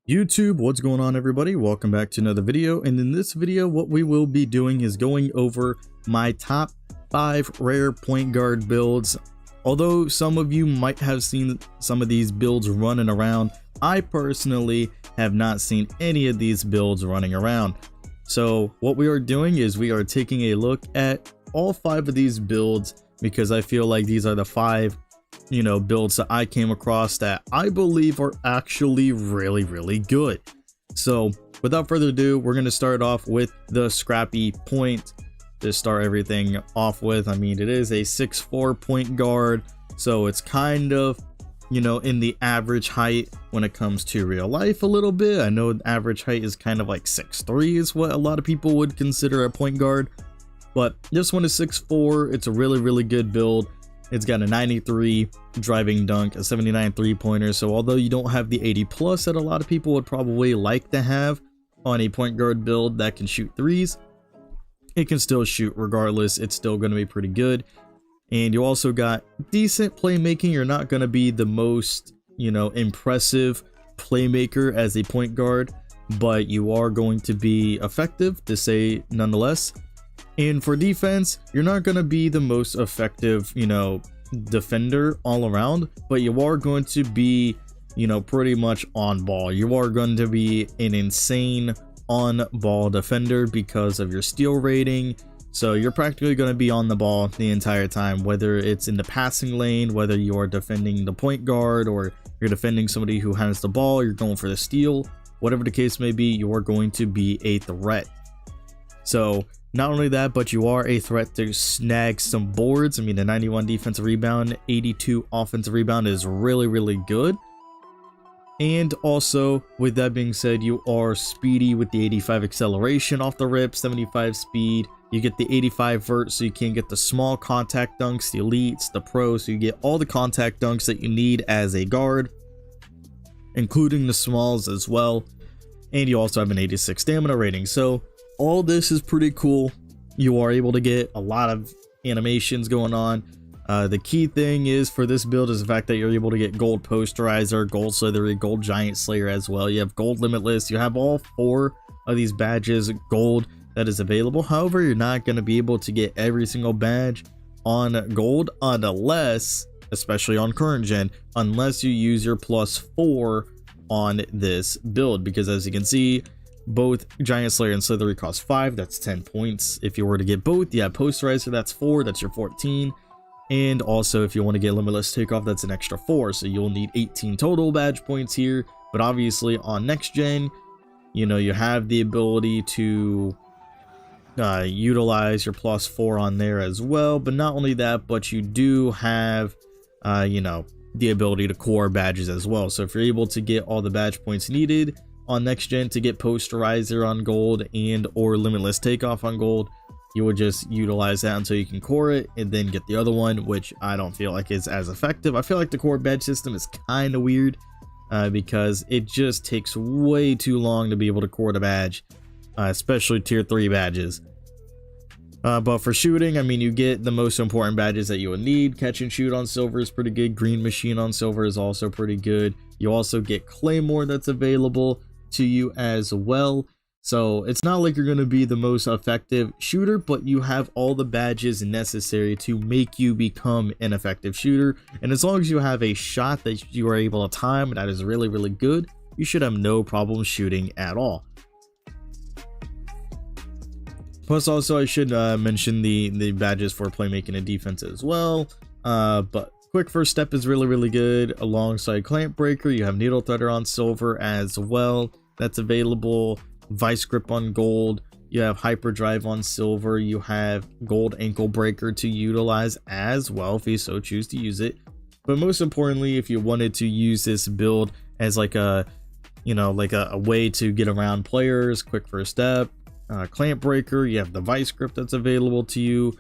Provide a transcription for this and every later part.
YouTube, what's going on everybody? Welcome back to another video, and in this video what we will be doing is going over my top 5 rare point guard builds. Although some of you might have seen some of these builds running around, I personally have not seen any of these builds running around. So what we are doing is we are taking a look at all 5 of these builds because I feel like these are the 5 builds that I came across that I believe are actually really good. So without further ado, we're going to start off with the Scrappy point to start everything off with. I mean, it is a 6'4" point guard, so it's kind of in the average height when it comes to real life a little bit. I know average height is kind of like 6'3" is what a lot of people would consider a point guard, but this one is 6'4". It's a really good build. It's got a 93 driving dunk, a 79 3-pointer. So although you don't have the 80 plus that a lot of people would probably like to have on a point guard build that can shoot threes, it can still shoot regardless. It's still going to be pretty good. And you also got decent playmaking. You're not going to be the most, impressive playmaker as a point guard, but you are going to be effective, to say nonetheless. And for defense, you're not going to be the most effective, defender all around, but you are going to be, pretty much on ball. You are going to be an insane on ball defender because of your steal rating. So you're practically going to be on the ball the entire time, whether it's in the passing lane, whether you are defending the point guard or you're defending somebody who has the ball, you're going for the steal, whatever the case may be, you are going to be a threat. So not only that, but you are a threat to snag some boards. I mean, the 91 defensive rebound, 82 offensive rebound is really good. And also, with that being said, you are speedy with the 85 acceleration off the rip, 75 speed. You get the 85 vert, so you can get the small contact dunks, the elites, the pros, so you get all the contact dunks that you need as a guard, including the smalls as well. And you also have an 86 stamina rating. So all this is pretty cool. You are able to get a lot of animations going on. The key thing is for this build is the fact that you're able to get gold posterizer, gold slithery, gold giant slayer as well. You have gold limitless. You have all 4 of these badges gold that is available. However, you're not going to be able to get every single badge on gold unless, especially on current gen, unless you use your +4 on this build, because as you can see, both Giant Slayer and Slithery cost 5, that's 10 points. If you were to get both, you have Posterizer, that's 4, that's your 14. And also, if you want to get Limitless Takeoff, that's an extra 4, so you'll need 18 total badge points here. But obviously, on next gen, you have the ability to utilize your +4 on there as well. But not only that, but you do have, the ability to core badges as well. So if you're able to get all the badge points needed on next gen to get Posterizer on gold and or Limitless Takeoff on gold, you would just utilize that until you can core it and then get the other one, which I don't feel like is as effective. I feel like the core badge system is kind of weird because it just takes way too long to be able to core the badge, especially tier 3 badges. But for shooting, I mean, you get the most important badges that you would need. Catch and shoot on silver is pretty good. Green machine on silver is also pretty good. You also get Claymore that's available to you as well. So it's not like you're going to be the most effective shooter, but you have all the badges necessary to make you become an effective shooter. And as long as you have a shot that you are able to time that is really good, you should have no problem shooting at all. Plus also, I should mention the badges for playmaking and defense as well. But quick first step is really good. Alongside clamp breaker, you have needle threader on silver as well. That's available. Vice grip on gold. You have hyperdrive on silver. You have gold ankle breaker to utilize as well if you so choose to use it. But most importantly, if you wanted to use this build as like a a way to get around players, quick first step, clamp breaker, you have the vice grip that's available to you.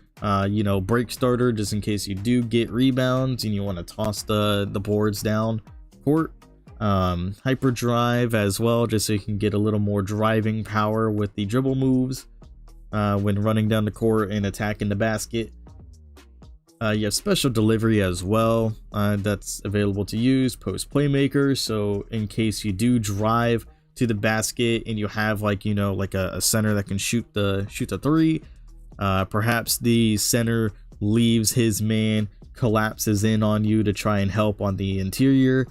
Break starter, just in case you do get rebounds and you want to toss the boards down court. Hyperdrive as well, just so you can get a little more driving power with the dribble moves when running down the court and attacking the basket. You have special delivery as well, that's available to use. Post playmaker, so in case you do drive to the basket and you have like, you know, like a center that can shoot the three, perhaps the center leaves his man, collapses in on you to try and help on the interior,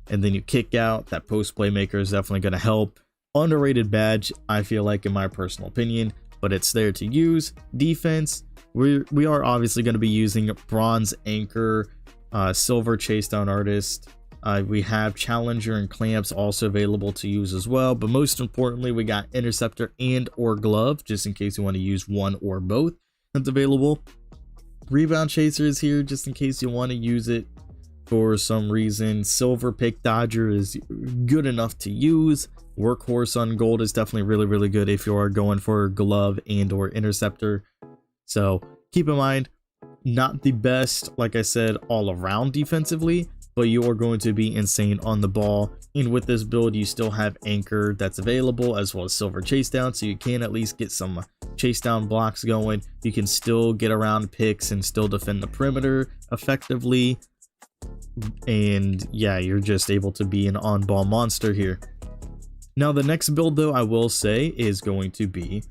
and then you kick out. That post playmaker is definitely going to help. Underrated badge, I feel like, in my personal opinion, but it's there to use. Defense, we are obviously going to be using bronze anchor, silver chase down artist. We have challenger and clamps also available to use as well, but most importantly we got interceptor and or glove, just in case you want to use one or both. That's available. Rebound chaser is here just in case you want to use it for some reason. Silver pick dodger is good enough to use. Workhorse on gold is definitely really good if you are going for glove and or interceptor. So keep in mind, not the best, like I said, all around defensively, but you are going to be insane on the ball. And with this build, you still have anchor that's available, as well as silver chase down, so you can at least get some chase down blocks going. You can still get around picks and still defend the perimeter effectively. And yeah, you're just able to be an on-ball monster here. Now the next build, though, I will say is going to be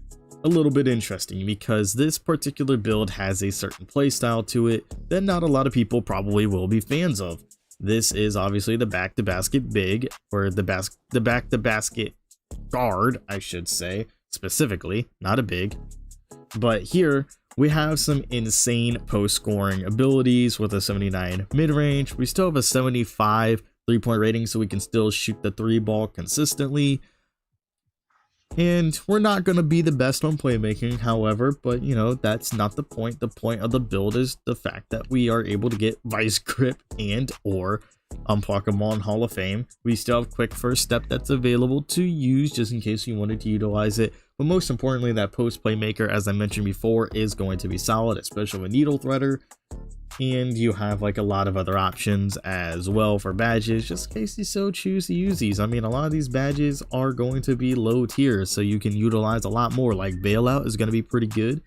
a little bit interesting, because this particular build has a certain play style to it that not a lot of people probably will be fans of. This is obviously the back to basket big, or the back to basket guard, I should say, specifically, not a big. But here we have some insane post scoring abilities with a 79 mid range. We still have a 75 3-point rating, so we can still shoot the 3 ball consistently. And we're not going to be the best on playmaking, however, but you know, that's not the point. The point of the build is the fact that we are able to get vice grip and or unblockable in Hall of Fame. We still have quick first step that's available to use just in case you wanted to utilize it. But most importantly, that post playmaker, as I mentioned before, is going to be solid, especially with needle threader. And you have like a lot of other options as well for badges, just in case you so choose to use these. I mean, a lot of these badges are going to be low tier, so you can utilize a lot more. Like bailout is going to be pretty good,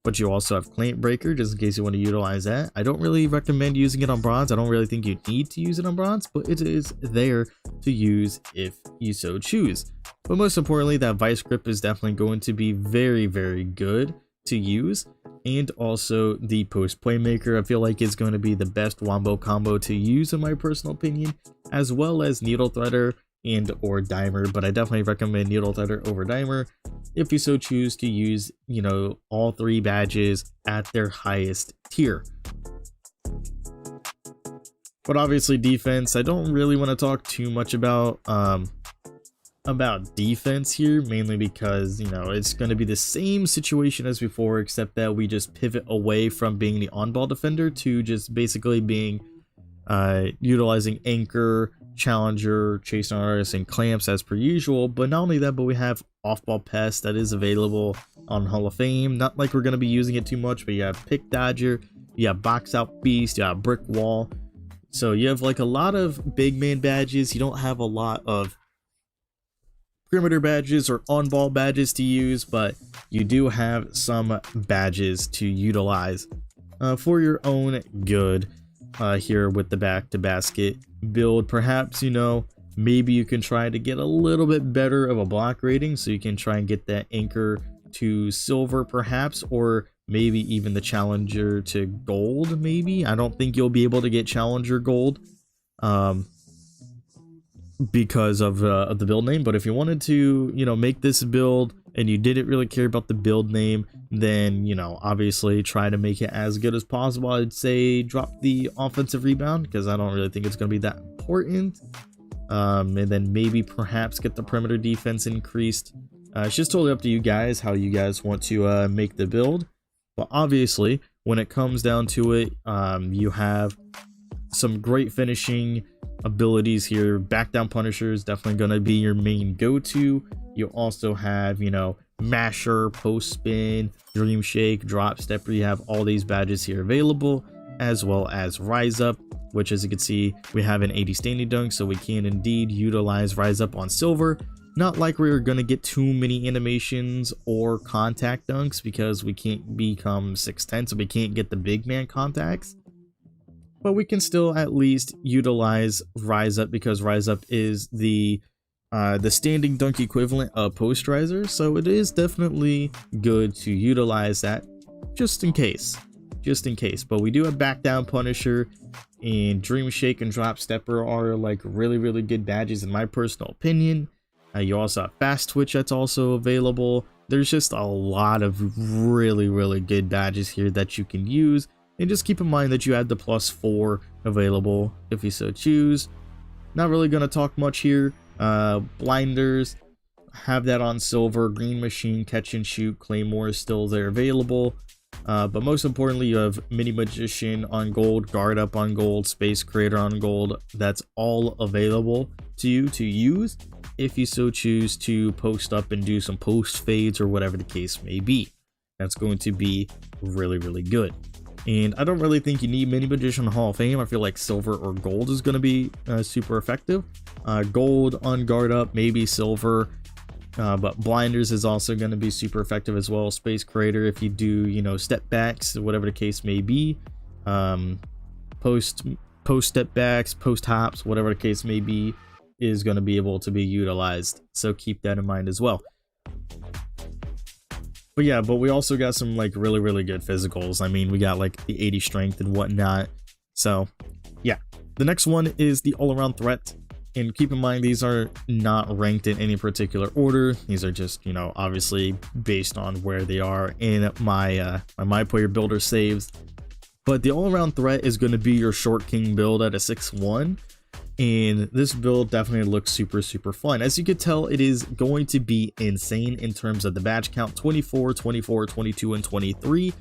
but you also have clamp breaker just in case you want to utilize that. I don't really recommend using it on bronze. I don't really think you need to use it on bronze, but it is there to use if you so choose. But most importantly, that vice grip is definitely going to be very good to use. And also the post playmaker, I feel like, is going to be the best wombo combo to use in my personal opinion, as well as needle threader and or dimer. But I definitely recommend needle threader over dimer if you so choose to use, you know, all 3 badges at their highest tier. But obviously defense, I don't really want to talk too much about defense here, mainly because, you know, it's going to be the same situation as before, except that we just pivot away from being the on-ball defender to just basically being utilizing anchor, challenger, chase artists, and clamps as per usual. But not only that, but we have off-ball pest that is available on Hall of Fame. Not like we're going to be using it too much, but you have pick dodger, you have box out beast, you have brick wall. So you have like a lot of big man badges. You don't have a lot of perimeter badges or on-ball badges to use, but you do have some badges to utilize for your own good here with the back to basket build. Perhaps, you know, maybe you can try to get a little bit better of a block rating, so you can try and get that anchor to silver perhaps, or maybe even the challenger to gold. Maybe, I don't think you'll be able to get challenger gold because of the build name. But if you wanted to, you know, make this build and you didn't really care about the build name, then, you know, obviously try to make it as good as possible. I'd say drop the offensive rebound, because I don't really think it's going to be that important. And then maybe perhaps get the perimeter defense increased. It's just totally up to you guys how you guys want to make the build. But obviously, when it comes down to it, you have some great finishing abilities here. Back down punisher is definitely going to be your main go-to. You also have, you know, masher, post spin, dream shake, drop stepper. You have all these badges here available, as well as rise up, which, as you can see, we have an 80 standing dunk, so we can indeed utilize rise up on silver. Not like we're going to get too many animations or contact dunks, because we can't become 6'10", so we can't get the big man contacts. But we can still at least utilize rise up, because rise up is the the standing dunk equivalent of posterizer, so it is definitely good to utilize that just in case. But we do have back down punisher, and dream shake and drop stepper are like really good badges in my personal opinion. You also have fast twitch that's also available. There's just a lot of really good badges here that you can use, and just keep in mind that you have the +4 available if you so choose. Not really gonna talk much here. Blinders, have that on silver. Green machine, catch and shoot, claymore is still there available. But most importantly, you have mini magician on gold, guard up on gold, space creator on gold. That's all available to you to use if you so choose to post up and do some post fades or whatever the case may be. That's going to be really good. And I don't really think you need mini magician Hall of Fame. I feel like silver or gold is going to be super effective. Gold on guard up, maybe silver. But blinders is also going to be super effective as well. Space creator if you do, you know, step backs, whatever the case may be. Post step backs, post hops, whatever the case may be, is going to be able to be utilized. So keep that in mind as well. But yeah, but we also got some like really good physicals. I mean, we got like the 80 strength and whatnot. So yeah, the next one is the all-around threat. And keep in mind, these are not ranked in any particular order. These are just, you know, obviously based on where they are in my Mycareer builder saves. But the all-around threat is going to be your short king build at a 6'1". And this build definitely looks super fun. As you can tell, it is going to be insane in terms of the badge count. 24, 24, 22, and 23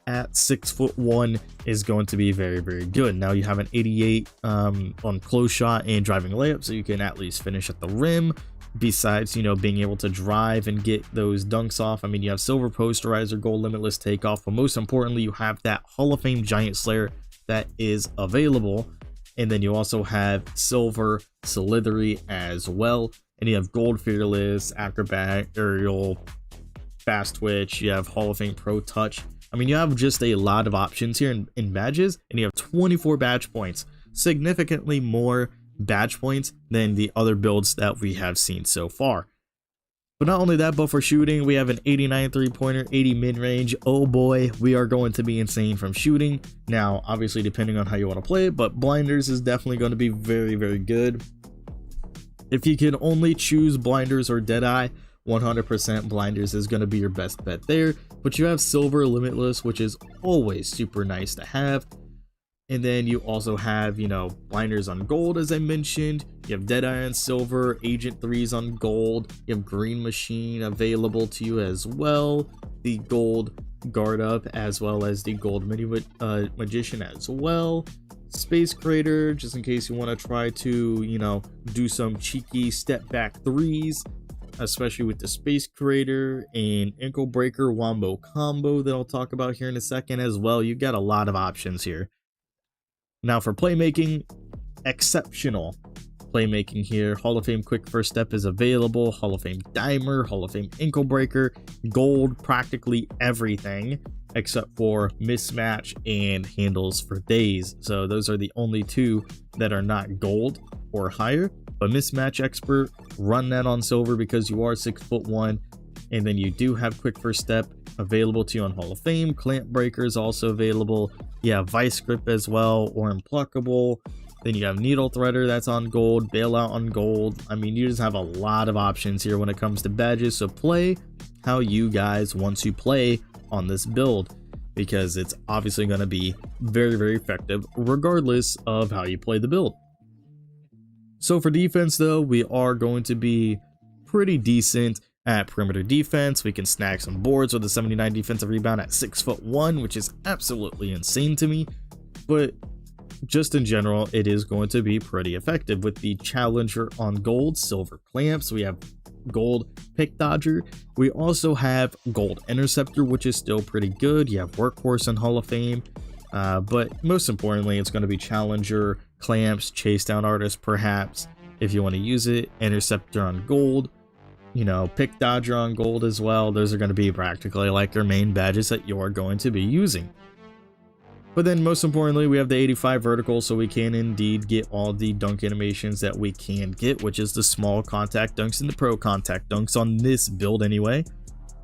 at 6'1" is going to be very good. Now you have an 88 on close shot and driving layup, so you can at least finish at the rim. Besides, you know, being able to drive and get those dunks off. I mean, you have silver posterizer, gold limitless takeoff, but most importantly, you have that Hall of Fame giant slayer that is available. And then you also have silver slithery as well. And you have gold fearless, acrobat, aerial, fast twitch. You have Hall of Fame pro touch. I mean, you have just a lot of options here in badges, and you have 24 badge points, significantly more badge points than the other builds that we have seen so far. But not only that, but for shooting, we have an 89 3-pointer, 80 mid-range. Oh boy, we are going to be insane from shooting. Now, obviously, depending on how you want to play it, but blinders is definitely going to be very good. If you can only choose blinders or deadeye, 100% blinders is going to be your best bet there. But you have silver limitless, which is always super nice to have. And then you also have, you know, blinders on gold, as I mentioned. You have Deadeye on silver, Agent 3s on gold. You have Green Machine available to you as well. The gold guard up, as well as the gold mini magician as well. Space Creator, just in case you want to try to, you know, do some cheeky step back 3s, especially with the Space Creator and Ankle Breaker Wombo combo that I'll talk about here in a second as well. You got a lot of options here. Now for playmaking, exceptional playmaking here. Hall of Fame quick first step is available. Hall of Fame dimer, Hall of Fame ankle breaker, gold, practically everything except for mismatch and handles for days. So those are the only two that are not gold or higher. But mismatch expert, run that on silver because you are 6'1", and then you do have quick first step available to you on Hall of Fame. Clamp breaker is also available. You have vice grip as well, or impluckable. Then you have needle threader that's on gold, bailout on gold. I mean, you just have a lot of options here when it comes to badges. So play how you guys want to play on this build, because it's obviously going to be very effective regardless of how you play the build. So for defense though, we are going to be pretty decent at perimeter defense. We can snag some boards with a 79 defensive rebound at 6'1", which is absolutely insane to me. But just in general, it is going to be pretty effective with the challenger on gold, silver clamps. We have gold pick dodger. We also have gold interceptor, which is still pretty good. You have workhorse and Hall of Fame. But most importantly, it's going to be challenger, clamps, chase down artist perhaps if you want to use it, interceptor on gold, you know, pick dodger on gold as well. Those are going to be practically like your main badges that you're going to be using. But then most importantly, we have the 85 vertical, so we can indeed get all the dunk animations that we can get, which is the small contact dunks and the pro contact dunks on this build anyway.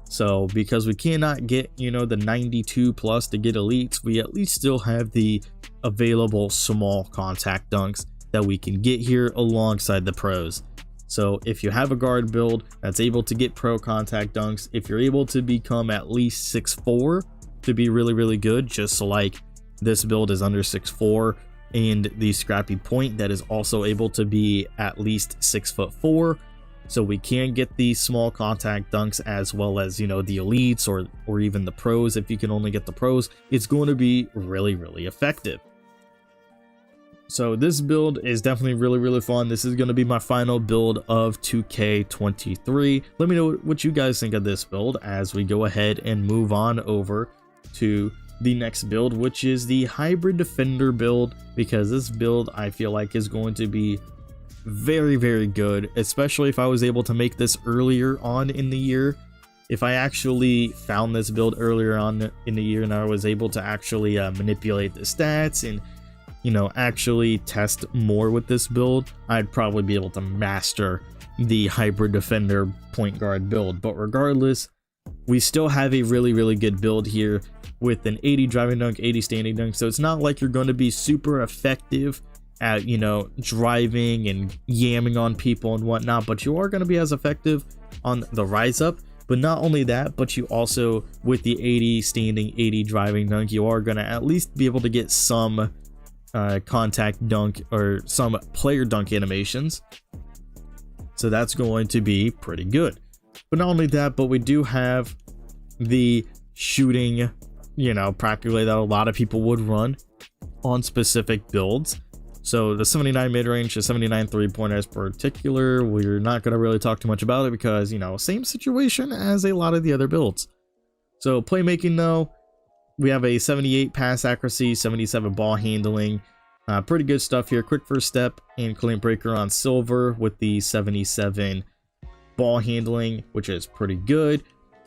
So because we cannot get, you know, the 92 plus to get elites, we at least still have the available small contact dunks that we can get here alongside the pros. So if you have a guard build that's able to get pro contact dunks, if you're able to become at least 6'4" to be really good, just so like this build is under 6'4", and the Scrappy point that is also able to be at least 6'4", so we can get these small contact dunks as well as, you know, the elites or even the pros. If you can only get the pros, it's going to be really effective. So this build is definitely really fun. This is going to be my final build of 2K23. Let me know what you guys think of this build as we go ahead and move on over to the next build, which is the hybrid defender build, because this build I feel like is going to be very good, especially if I was able to make this earlier on in the year. If I actually found this build earlier on in the year and I was able to actually manipulate the stats and, you know, actually test more with this build, I'd probably be able to master the hybrid defender point guard build. But regardless, we still have a really good build here with an 80 driving dunk, 80 standing dunk. So it's not like you're going to be super effective at, you know, driving and yamming on people and whatnot, but you are going to be as effective on the rise up. But not only that, but you also, with the 80 standing, 80 driving dunk, you are going to at least be able to get some contact dunk or some player dunk animations. So that's going to be pretty good. But not only that, but we do have the shooting, you know, practically that a lot of people would run on specific builds. So the 79 mid-range, the 79 3-pointers particular, we're not going to really talk too much about it because, you know, same situation as a lot of the other builds. So playmaking though, we have a 78 pass accuracy, 77 ball handling, pretty good stuff here. Quick first step and clean breaker on silver with the 77 ball handling, which is pretty good.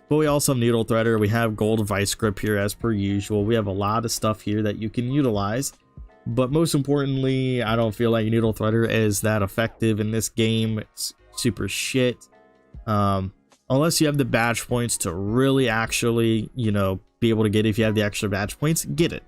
But we also have needle threader. We have gold vice grip here as per usual. We have a lot of stuff here that you can utilize. But most importantly, I don't feel like needle threader is that effective in this game. It's super shit. Unless you have the badge points to really actually, you know, be able to get it. If you have the extra badge points, get it.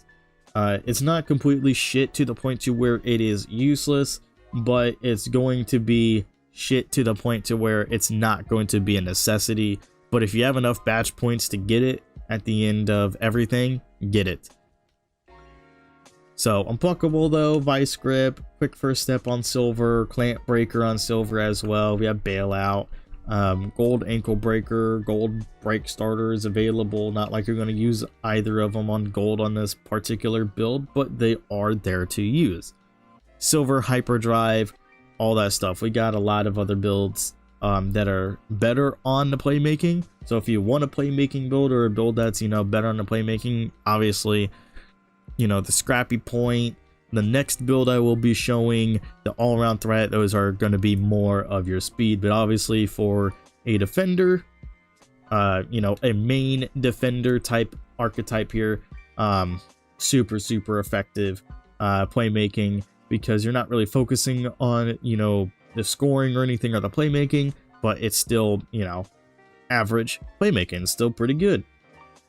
It's not completely shit to the point to where it is useless, but it's going to be shit to the point to where it's not going to be a necessity. But if you have enough badge points to get it at the end of everything, get it. So unpluckable though, vice grip, quick first step on silver, clamp breaker on silver as well. We have bailout, gold ankle breaker, gold break starter is available. Not like you're going to use either of them on gold on this particular build, but they are there to use. Silver hyperdrive, all that stuff. We got a lot of other builds that are better on the playmaking. So if you want a playmaking build or a build that's, you know, better on the playmaking, obviously, you know, the Scrappy point, the next build I will be showing, the all-around threat, those are going to be more of your speed. But obviously for a defender, you know, a main defender type archetype here, super effective playmaking, because you're not really focusing on, you know, the scoring or anything or the playmaking, but it's still, you know, average playmaking, still pretty good.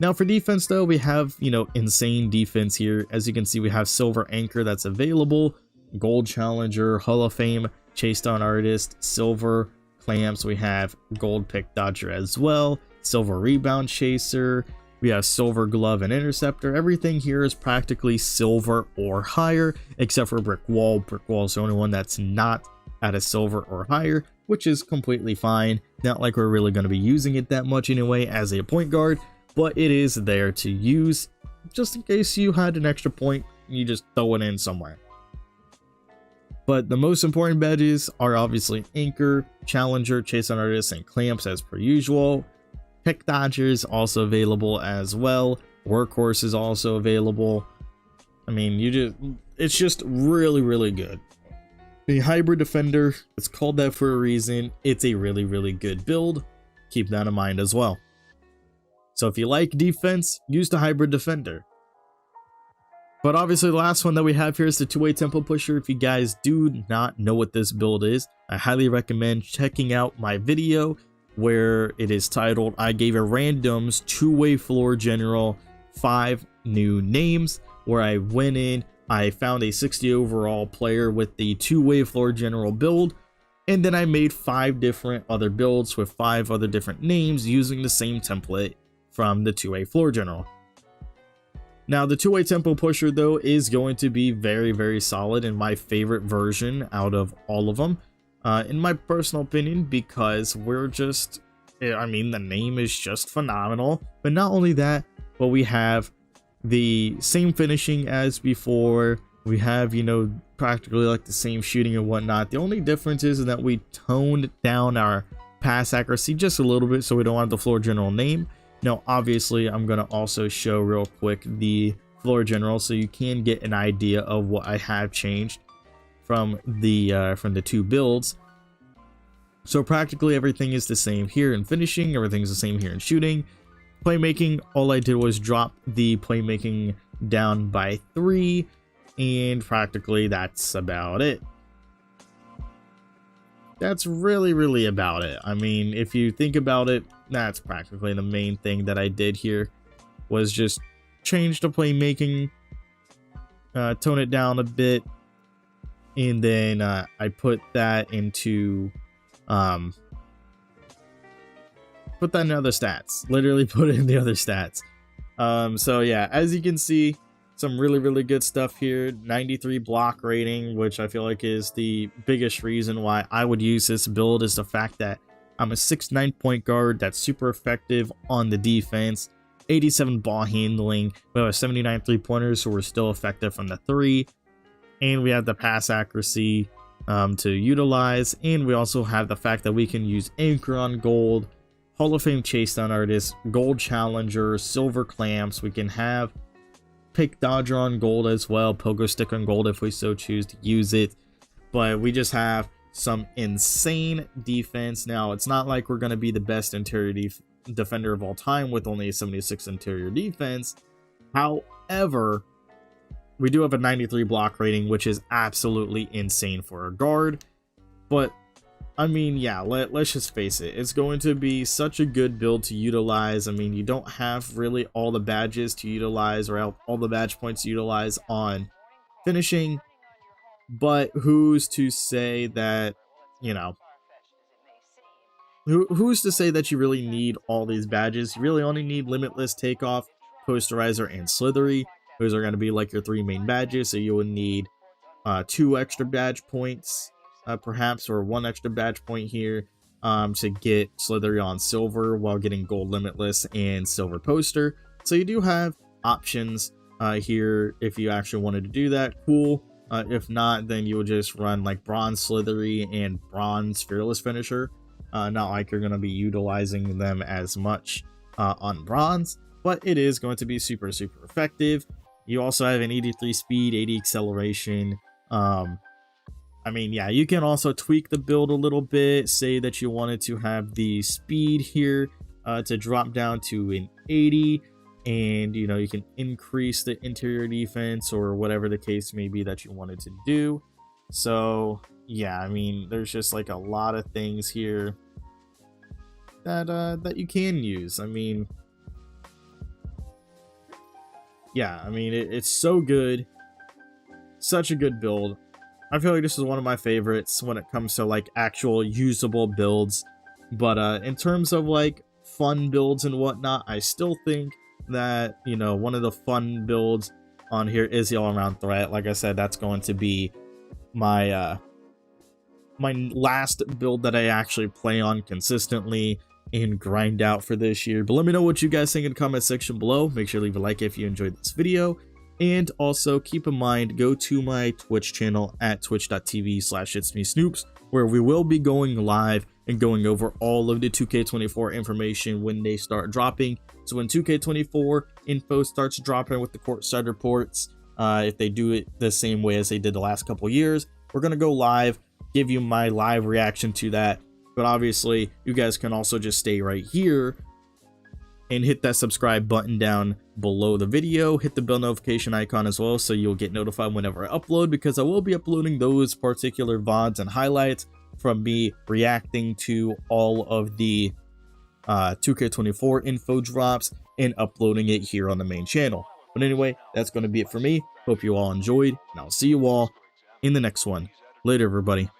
Now for defense though, we have, you know, insane defense here. As you can see, we have silver anchor that's available, gold challenger, Hall of Fame chase down artist, silver clamps. We have gold pick dodger as well, silver rebound chaser. We have silver glove and interceptor. Everything here is practically silver or higher, except for brick wall. Brick wall is the only one that's not at a silver or higher, which is completely fine. Not like we're really going to be using it that much anyway as a point guard, but it is there to use just in case you had an extra point, you just throw it in somewhere. But the most important badges are obviously anchor, challenger, chase on artist, and clamps as per usual. Pick dodgers also available as well. Workhorse is also available. I mean, it's just really good. The hybrid defender, it's called that for a reason. It's a really good build. Keep that in mind as well. So if you like defense, use the hybrid defender. But obviously the last one that we have here is the two-way tempo pusher. If you guys do not know what this build is, I highly recommend checking out my video where it is titled I gave a randoms two-way floor general 5 new names, where I went in, I found a 60 overall player with the two-way floor general build, and then I made 5 different other builds with 5 other different names using the same template from the two-way floor general. Now the two-way tempo pusher though is going to be very, very solid and my favorite version out of all of them, in my personal opinion, because I mean, the name is just phenomenal. But not only that, but we have the same finishing as before. We have, you know, practically like the same shooting and whatnot. The only difference is that we toned down our pass accuracy just a little bit, so we don't have the floor general name. Now, obviously, I'm going to also show real quick the floor general so you can get an idea of what I have changed from the 2 builds. So practically everything is the same here in finishing, everything's the same here in shooting. Playmaking, all I did was drop the playmaking down by 3, and practically that's about it. That's really about it. I mean, if you think about it, that's practically the main thing that I did here, was just change the playmaking, tone it down a bit, and then I put that into put that in other stats. Literally put it in the other stats. So yeah, as you can see, some really good stuff here. 93 block rating, which I feel like is the biggest reason why I would use this build, is the fact that I'm a 6'9" point guard that's super effective on the defense. 87 ball handling. We have a 79 3-pointers, so we're still effective from the 3. And we have the pass accuracy to utilize. And we also have the fact that we can use anchor on gold, Hall of Fame chase down artist, gold challenger, silver clamps. We can have pick dodger on gold as well, pogo stick on gold if we so choose to use it. But we just have some insane defense. Now, it's not like we're going to be the best interior defender of all time with only a 76 interior defense. However, we do have a 93 block rating, which is absolutely insane for a guard. But I mean, yeah, let's just face it, it's going to be such a good build to utilize. I mean, you don't have really all the badges to utilize, or all the badge points to utilize on finishing, but who's to say that, you know, who's to say that you really need all these badges? You really only need limitless, takeoff, posterizer, and slithery. Those are going to be like your 3 main badges, so you would need 2 extra badge points, perhaps, or 1 extra badge point here to get slithery on silver while getting gold limitless and silver poster. So you do have options here if you actually wanted to do that. Cool. If not, then you will just run like bronze slithery and bronze fearless finisher. Not like you're going to be utilizing them as much on bronze, but it is going to be super effective. You also have an 83 speed, 80 acceleration. I mean, yeah, you can also tweak the build a little bit. Say that you wanted to have the speed here to drop down to an 80, and you know, you can increase the interior defense or whatever the case may be that you wanted to do. So yeah, I mean, there's just like a lot of things here that you can use. I mean, yeah, I mean, it's so good, such a good build. I feel like this is one of my favorites when it comes to like actual usable builds. But in terms of like fun builds and whatnot, I still think that, you know, one of the fun builds on here is the all-around threat. Like I said, that's going to be my my last build that I actually play on consistently and grind out for this year. But let me know what you guys think in the comment section below. Make sure to leave a like if you enjoyed this video. And also keep in mind, go to my Twitch channel at twitch.tv/ItsMeSnoops, where we will be going live and going over all of the 2K24 information when they start dropping. So when 2K24 info starts dropping with the courtside reports, if they do it the same way as they did the last couple years, we're going to go live, give you my live reaction to that. But obviously, you guys can also just stay right here and hit that subscribe button down below the video. Hit the bell notification icon as well so you'll get notified whenever I upload, because I will be uploading those particular VODs and highlights from me reacting to all of the 2K24 info drops and uploading it here on the main channel. But anyway, that's going to be it for me. Hope you all enjoyed, and I'll see you all in the next one. Later, everybody.